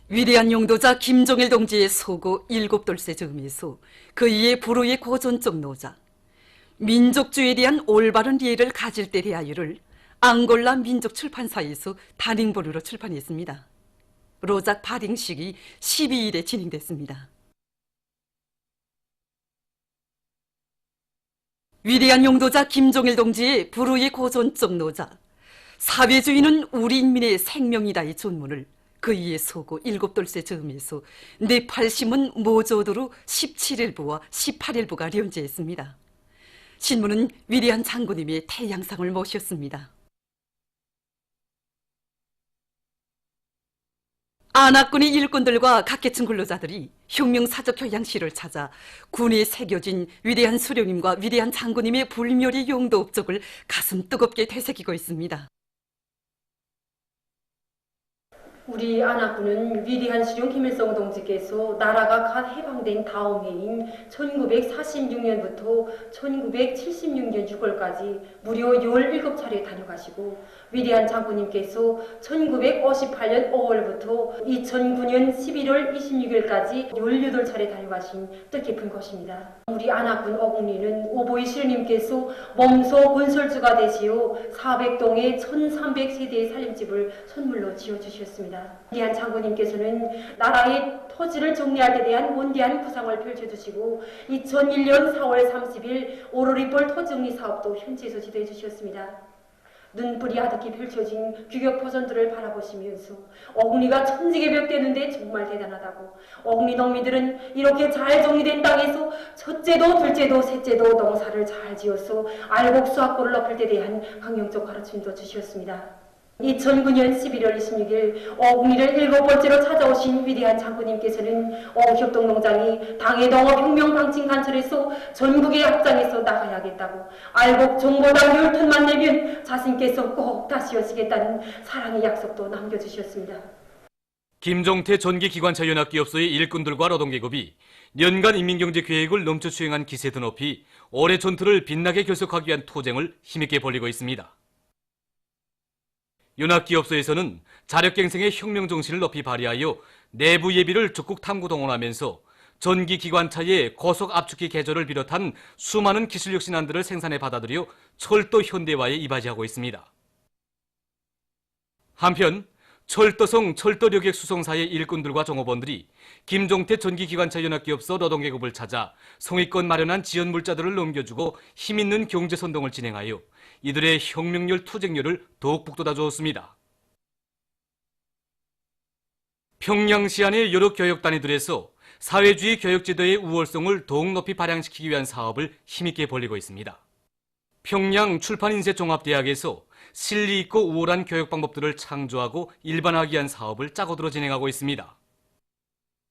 위대한 용도자 김종일 동지의 소고 일곱돌쇠 즈음에서 그 이의 불후의 고전적 노자, 민족주의에 대한 올바른 이해를 가질 때 대하여를 앙골라 민족출판사에서 단행본으로 출판했습니다. 로작 발행식이 12일에 진행됐습니다. 위대한 용도자 김종일 동지의 불후의 고전적 노자, 사회주의는 우리 인민의 생명이다의 존문을 그 이의 소고 일곱돌쇠 즈음에서 네팔신문 모조도로 17일부와 18일부가 련제했습니다. 신문은 위대한 장군님의 태양상을 모셨습니다. 안악군의 일꾼들과 각계층 근로자들이 혁명사적 교양실을 찾아 군에 새겨진 위대한 수령님과 위대한 장군님의 불멸의 용도 업적을 가슴 뜨겁게 되새기고 있습니다. 우리 안악군은 위대한 수령 김일성 동지께서 나라가 갓 해방된 다음 해인 1946년부터 1976년 6월까지 무려 17차례 다녀가시고, 위대한 장군님께서 1958년 5월부터 2009년 11월 26일까지 18차례 다녀가신 뜻깊은 것입니다. 우리 안악군 어국리는 오보이 시령님께서 몸소 건설주가 되시어 400동의 1300세대의 살림집을 선물로 지어주셨습니다. 위대한 장군님께서는 나라의 토지를 정리할 때 대한 원대한 구상을 펼쳐주시고 2001년 4월 30일 오로리벌 토정리 사업도 현지에서 지도해 주셨습니다. 눈불이 아득히 펼쳐진 규격 포전들을 바라보시면서 어국리가 천지개벽되는데 정말 대단하다고, 어국리 농민들은 이렇게 잘 정리된 땅에서 첫째도 둘째도 셋째도 농사를 잘 지어서 알곡 수확고를 높일 때 대한 강령적 가르침도 주셨습니다. 2009년 11월 26일 어국리를 7번째로 찾아오신 위대한 장군님께서는 어협동농장이 당의 농업혁명 방침 간철에서 전국에 앞장에서 나가야겠다고, 알곡 정보당 10톤만 내면 자신께서 꼭 다시 오시겠다는 사랑의 약속도 남겨주셨습니다. 김종태 전기기관차 연합기업소의 일꾼들과 노동계급이 연간 인민경제계획을 넘쳐 수행한 기세도 높이 올해 전투를 빛나게 결속하기 위한 투쟁을 힘있게 벌이고 있습니다. 연합기업소에서는 자력갱생의 혁명 정신을 높이 발휘하여 내부 예비를 적극 탐구 동원하면서 전기기관차의 고속 압축기 개조를 비롯한 수많은 기술력 신안들을 생산해 받아들여 철도 현대화에 이바지하고 있습니다. 한편 철도성 철도력액 수송사의 일꾼들과 종업원들이 김종태 전기기관차 연합기업소 노동계급을 찾아 송이껏 마련한 지원 물자들을 넘겨주고 힘있는 경제선동을 진행하여 이들의 혁명열 투쟁열을 더욱 북돋아 주었습니다. 평양시 안의 여러 교육단위들에서 사회주의 교육제도의 우월성을 더욱 높이 발扬시키기 위한 사업을 힘있게 벌이고 있습니다. 평양 출판인쇄종합대학에서 실리 있고 우월한 교육 방법들을 창조하고 일반화하기 위한 사업을 짜고들어 진행하고 있습니다.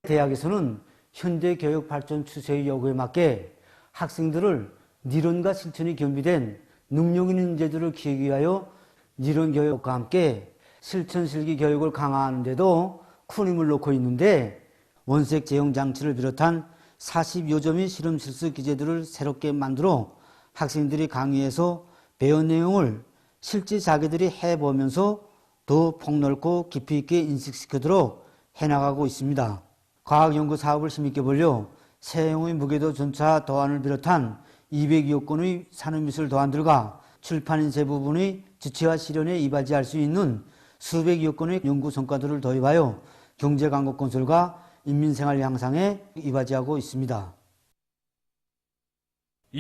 대학에서는 현대 교육 발전 추세의 요구에 맞게 학생들을理論과 실천이 겸비된 능력 있는 인재들을 키우기 위하여理論 교육과 함께 실천 실기 교육을 강화하는 데도 큰 힘을 놓고 있는데, 원색 제형 장치를 비롯한 40여 점의 실험 실습 기재들을 새롭게 만들어 학생들이 강의에서 배운 내용을 실제 자기들이 해보면서 더 폭넓고 깊이 있게 인식시키도록 해나가고 있습니다. 과학연구 사업을 힘있게 벌려 세형의 무게도 전차 도안을 비롯한 200여 건의 산업미술 도안들과 출판인쇄 부분의 지체화 실현에 이바지할 수 있는 수백여 건의 연구 성과들을 도입하여 경제강국 건설과 인민생활 향상에 이바지하고 있습니다.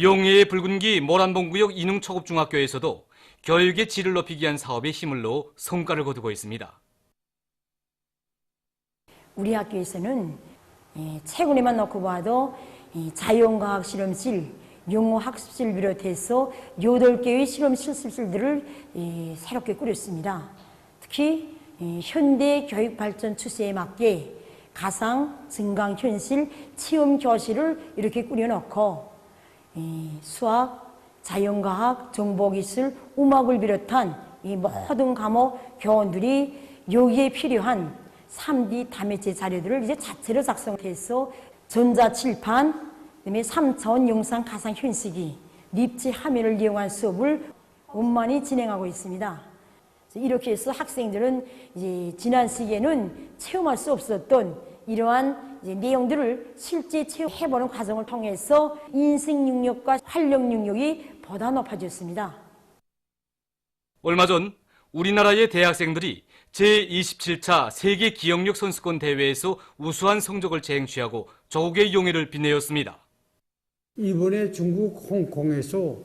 용해의 붉은기 모란봉구역 이능초급중학교에서도 교육의 질을 높이기 위한 사업에 힘을 넣어 성과를 거두고 있습니다. 우리 학교에서는 최근에만 놓고 봐도 자연과학 실험실, 영어학습실 비롯해서 8개의 실험 실습실들을 새롭게 꾸렸습니다. 특히 현대 교육 발전 추세에 맞게 가상, 증강, 현실, 체험 교실을 이렇게 꾸려놓고 수학, 자연과학, 정보기술, 음악을 비롯한 이 모든 과목 교원들이 여기에 필요한 3D 다매체 자료들을 이제 자체로 작성해서 전자칠판, 그다음에 3차원 영상 가상 현실기, 립지 화면을 이용한 수업을 원만히 진행하고 있습니다. 그래서 이렇게 해서 학생들은 이제 지난 시기에는 체험할 수 없었던 이러한 이제 내용들을 실제 체험해보는 과정을 통해서 인생 능력과 활력 능력이 보다 높아졌습니다. 얼마 전 우리나라의 대학생들이 제27차 세계 기억력 선수권 대회에서 우수한 성적을 쟁취하고 조국의 용해를 빛내었습니다. 이번에 중국 홍콩에서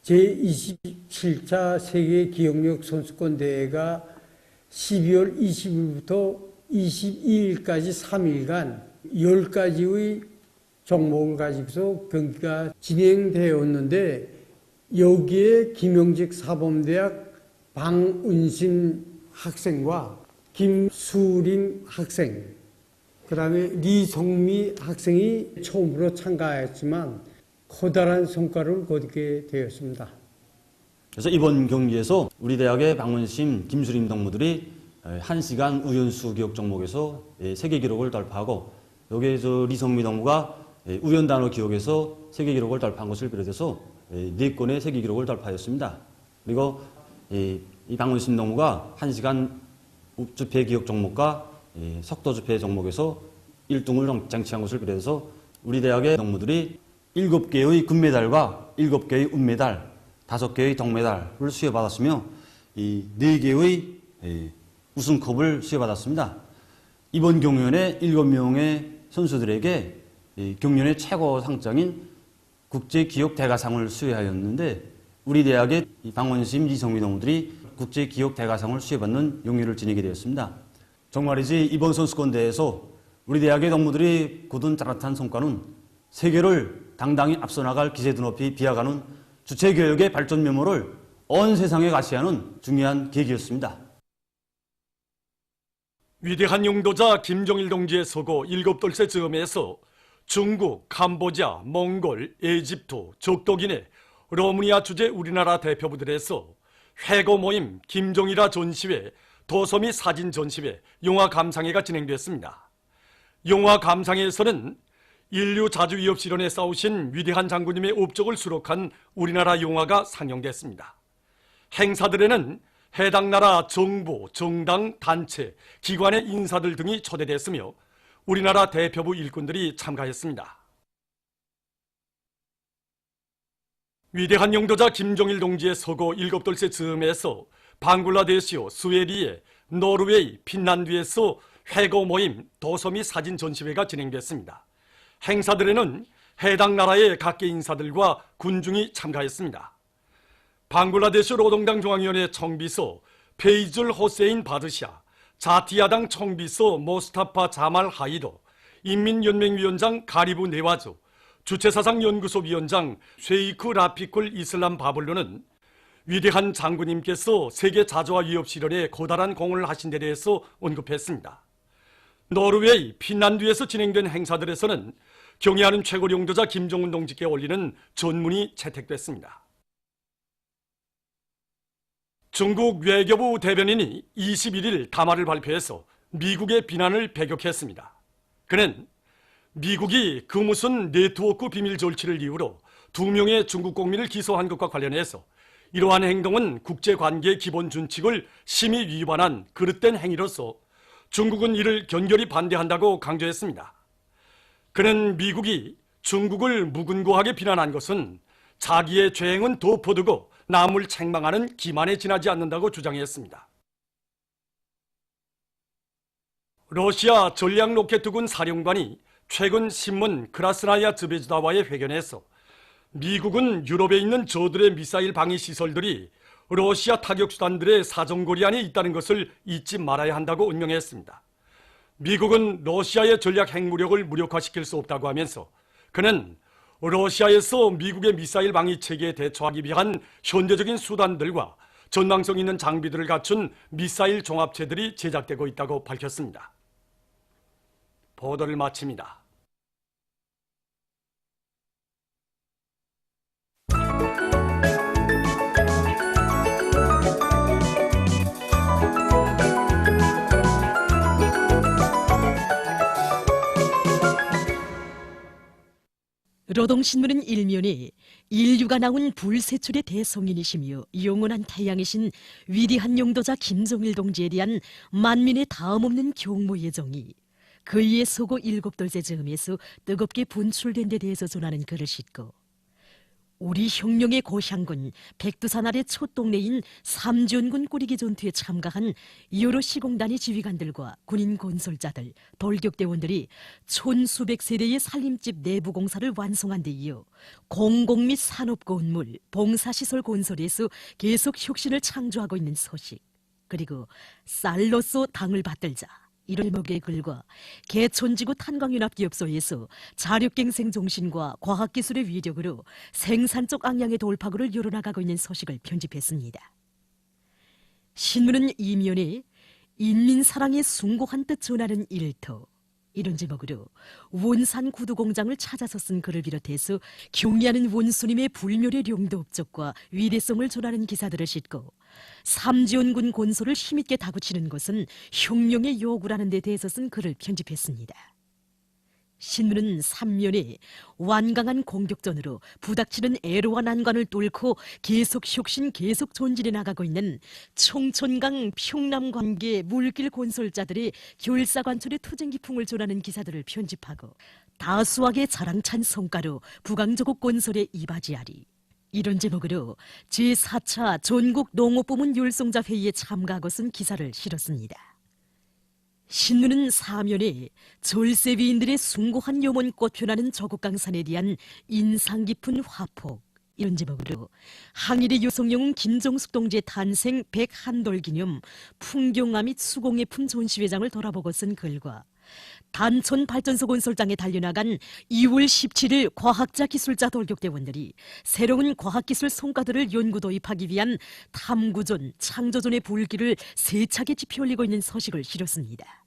제27차 세계 기억력 선수권 대회가 12월 20일부터 22일까지 3일간 10가지의 종목을 가지고서 경기가 진행되었는데, 여기에 김영직 사범대학 방은신 학생과 김수린 학생, 그 다음에 리성미 학생이 처음으로 참가했지만 커다란 성과를 거두게 되었습니다. 그래서 이번 경기에서 우리 대학의 방은심, 김수림 동무들이 1시간 우연수 기억 종목에서 세계 기록을 돌파하고, 여기에서 리성미 동무가 우연단어 기억에서 세계 기록을 돌파한 것을 비롯해서 4건의 세계 기록을 돌파했습니다. 그리고 이 방은심 동무가 1시간 주패 기억 종목과 속도 주패 종목에서 1등을 장치한 것을 비롯해서 우리 대학의 동무들이 7개의 금메달과 7개의 은메달, 5개의 동메달을 수여받았으며 이 4개의 우승컵을 수여받았습니다. 이번 경연에 7명의 선수들에게 경연의 최고 상장인 국제기억 대가상을 수여하였는데, 우리 대학의 방원심, 이성미 동무들이 국제기억 대가상을 수여받는 영예를 지니게 되었습니다. 정말이지 이번 선수권 대회에서 우리 대학의 동무들이 거둔 따뜻한 성과는 세계를 당당히 앞서 나갈 기세도 높이 비아가는 주체교육의 발전 면모를 온 세상에 가시하는 중요한 계기였습니다. 위대한 용도자 김정일 동지의 서거 7돌쇠 즈음에서 중국, 캄보디아, 몽골, 에집트, 적도기네, 로마니아 주재 우리나라 대표부들에서 회고 모임 김정일아 전시회, 도소미 사진 전시회, 용화 감상회가 진행됐습니다. 용화 감상회에서는 인류 자주위협 실현에 싸우신 위대한 장군님의 업적을 수록한 우리나라 용화가 상영됐습니다. 행사들에는 해당 나라 정부, 정당, 단체, 기관의 인사들 등이 초대됐으며 우리나라 대표부 일꾼들이 참가했습니다. 위대한 용도자 김정일 동지의 서거 7돌쇠 즈음에서 방글라데시오, 스웨디에, 노르웨이, 핀란드에서 회고 모임 도소미 사진 전시회가 진행됐습니다. 행사들에는 해당 나라의 각계 인사들과 군중이 참가했습니다. 방글라데시 노동당 중앙위원회 총비서 페이즐 호세인 바드샤, 자티야당 총비서 모스타파 자말 하이도, 인민연맹위원장 가리부 네와즈, 주체사상연구소 위원장 쉐이크 라피쿨 이슬람 바블루는 위대한 장군님께서 세계 자주와 위협 실현에 고달한 공헌을 하신 데 대해서 언급했습니다. 노르웨이, 핀란드에서 진행된 행사들에서는 경애하는 최고 용도자 김정은 동지께 올리는 전문이 채택됐습니다. 중국 외교부 대변인이 21일 담화를 발표해서 미국의 비난을 배격했습니다. 그는 미국이 그 무슨 네트워크 비밀 절취를 이유로 2명의 중국 국민을 기소한 것과 관련해서 이러한 행동은 국제관계의 기본 준칙을 심히 위반한 그릇된 행위로서 중국은 이를 견결히 반대한다고 강조했습니다. 그는 미국이 중국을 무근고하게 비난한 것은 자기의 죄행은 덮어두고 남을 책망하는 기만에 지나지 않는다고 주장했습니다. 러시아 전략로켓투군 사령관이 최근 신문 크라스나야 즈베즈다와의 회견에서 미국은 유럽에 있는 저들의 미사일 방위 시설들이 러시아 타격수단들의 사정거리 안에 있다는 것을 잊지 말아야 한다고 언명했습니다. 미국은 러시아의 전략 핵무력을 무력화시킬 수 없다고 하면서 그는 러시아에서 미국의 미사일 방위 체계에 대처하기 위한 현대적인 수단들과 전망성 있는 장비들을 갖춘 미사일 종합체들이 제작되고 있다고 밝혔습니다. 보도를 마칩니다. 구로동신문은 일면에 인류가 나온 불세출의 대성인이시며 영원한 태양이신 위대한 용도자 김종일 동지에 대한 만민의 다음없는 경모 예정이 그이의 소고 7돌째 즈음에서 뜨겁게 분출된 데 대해서 전하는 글을 싣고 우리 혁명의 고향군 백두산 아래 촛동네인 삼지연군 꾸리기 전투에 참가한 여러 시공단의 지휘관들과 군인 건설자들, 돌격대원들이 천수백 세대의 살림집 내부 공사를 완성한 데 이어 공공 및 산업 건물, 봉사시설 건설에서 계속 혁신을 창조하고 있는 소식, 그리고 쌀로써 당을 받들자 이런 제목의 글과 개촌지구 탄광윤합기업소에서 자력갱생 정신과 과학기술의 위력으로 생산적 악량의 돌파구를 열어나가고 있는 소식을 편집했습니다. 신문은 이면에 인민사랑의 숭고한 뜻 전하는 일터 이런 제목으로 원산 구두공장을 찾아서 쓴 글을 비롯해서 경의하는 원수님의 불멸의 용도 업적과 위대성을 전하는 기사들을 싣고 삼지연군 건설을 힘있게 다구치는 것은 혁명의 요구라는 데 대해서 쓴 글을 편집했습니다. 신문은 3면에 완강한 공격전으로 부닥치는 애로와 난관을 뚫고 계속 혁신 계속 전진해 나가고 있는 청천강 평남 관계 물길 건설자들의 결사관철의 투쟁기풍을 전하는 기사들을 편집하고 다수하게 자랑찬 성과로 부강저곡 건설에 이바지하리 이런 제목으로 제4차 전국 농업부문 율성자 회의에 참가하고 쓴 기사를 실었습니다. 신문은 사면에 절세비인들의 숭고한 염원꽃 표나는 저곡강산에 대한 인상 깊은 화폭 이런 제목으로 항일의 유성영웅 김정숙 동지의 탄생 101돌 기념 풍경화 및 수공예품 전시회장을 돌아보고 쓴 글과 단천 발전소 건설장에 달려나간 2월 17일 과학자 기술자 돌격대원들이 새로운 과학기술 성과들을 연구 도입하기 위한 탐구전, 창조전의 불길을 세차게 지펴올리고 있는 소식을 실었습니다.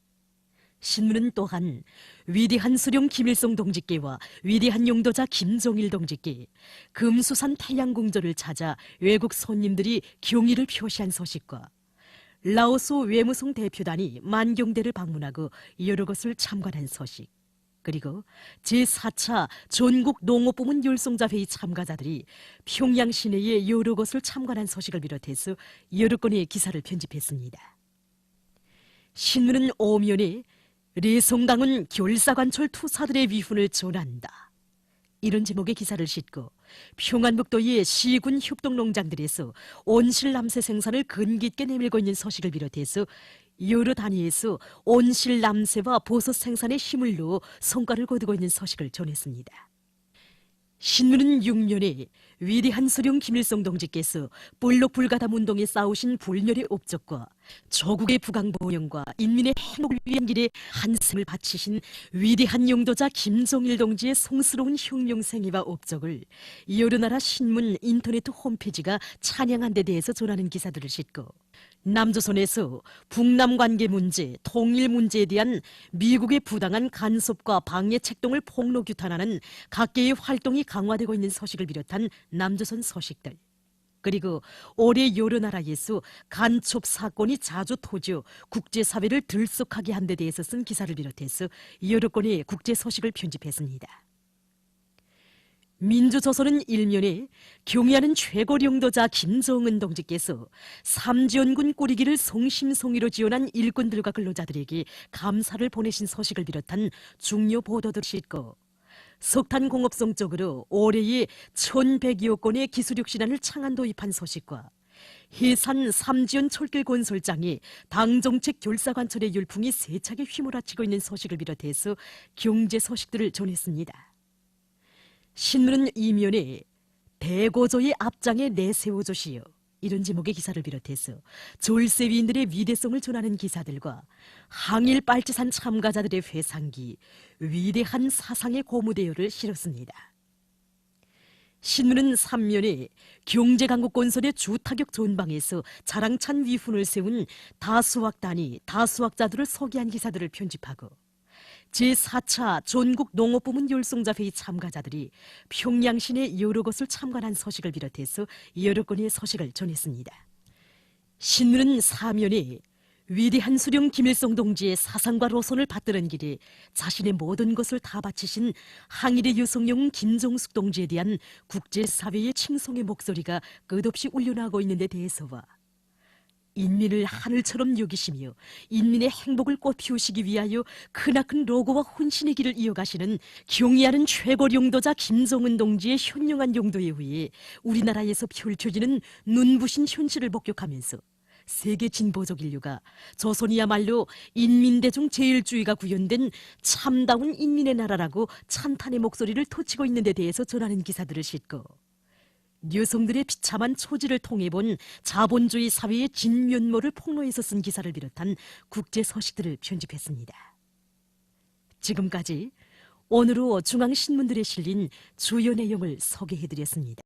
신문은 또한 위대한 수령 김일성 동지께와 위대한 용도자 김종일 동지께 금수산 태양궁전을 찾아 외국 손님들이 경의를 표시한 소식과 라오스 외무성 대표단이 만경대를 방문하고 여러 것을 참관한 소식, 그리고 제4차 전국 농업부문 율성자회의 참가자들이 평양 시내의 여러 것을 참관한 소식을 비롯해서 여러 건의 기사를 편집했습니다. 신문은 오면에 레송강은 결사관철 투사들의 위훈을 전한다 이런 제목의 기사를 싣고 평안북도의 시군 협동농장들에서 온실남새 생산을 근기있게 내밀고 있는 소식을 비롯해서 여러 단위에서 온실남새와 버섯 생산에 힘을 넣어 성과를 거두고 있는 소식을 전했습니다. 신문은 6면에 위대한 수령 김일성 동지께서 볼록불가담 운동에 싸우신 불멸의 업적과 조국의 부강보영과 인민의 행복을 위한 길에 한생을 바치신 위대한 용도자 김종일 동지의 성스러운 혁명 생애와 업적을 여러 나라 신문, 인터넷 홈페이지가 찬양한 데 대해서 전하는 기사들을 싣고 남조선에서 북남 관계 문제, 통일 문제에 대한 미국의 부당한 간섭과 방해 책동을 폭로 규탄하는 각계의 활동이 강화되고 있는 소식을 비롯한 남조선 소식들, 그리고 올해 여러 나라에서 간첩 사건이 자주 터져 국제사회를 들썩하게 한 데 대해서 쓴 기사를 비롯해서 여러 건의 국제 소식을 편집했습니다. 민주조선은 일면에 경의하는 최고령도자 김정은 동지께서 삼지연군 꾸리기를 성심성의로 지원한 일꾼들과 근로자들에게 감사를 보내신 소식을 비롯한 중요 보도들을 싣고 석탄공업성 쪽으로 올해에 1100여 건의 기술혁신안을 창안 도입한 소식과 해산 삼지연 철길 건설장이 당정책 결사관철의 열풍이 세차게 휘몰아치고 있는 소식을 비롯해서 경제 소식들을 전했습니다. 신문은 이면에 대고조의 앞장에 내세워주시오 이런 제목의 기사를 비롯해서 졸세위인들의 위대성을 전하는 기사들과 항일 빨치산 참가자들의 회상기, 위대한 사상의 고무대요를 실었습니다. 신문은 3면에 경제강국 건설의 주타격 전방에서 자랑찬 위훈을 세운 다수학단이 다수학자들을 소개한 기사들을 편집하고 제4차 전국 농업부문 율성자회의 참가자들이 평양시내 여러 곳을 참관한 소식을 비롯해서 여러 건의 소식을 전했습니다. 신문은 사면에 위대한 수령 김일성 동지의 사상과 노선을 받드는 길에 자신의 모든 것을 다 바치신 항일의 유성룡 김종숙 동지에 대한 국제사회의 칭송의 목소리가 끝없이 울려나오고 있는 데 대해서와 인민을 하늘처럼 여기시며 인민의 행복을 꽃피우시기 위하여 크나큰 노고와 혼신의 길을 이어가시는 경의하는 최고 용도자 김정은 동지의 현명한 용도에 의해 우리나라에서 펼쳐지는 눈부신 현실을 목격하면서 세계 진보적 인류가 조선이야말로 인민대중 제일주의가 구현된 참다운 인민의 나라라고 찬탄의 목소리를 토치고 있는 데 대해서 전하는 기사들을 싣고 여성들의 비참한 초지를 통해 본 자본주의 사회의 진면모를 폭로해서 쓴 기사를 비롯한 국제 서식들을 편집했습니다. 지금까지 오늘로 중앙신문들에 실린 주요 내용을 소개해드렸습니다.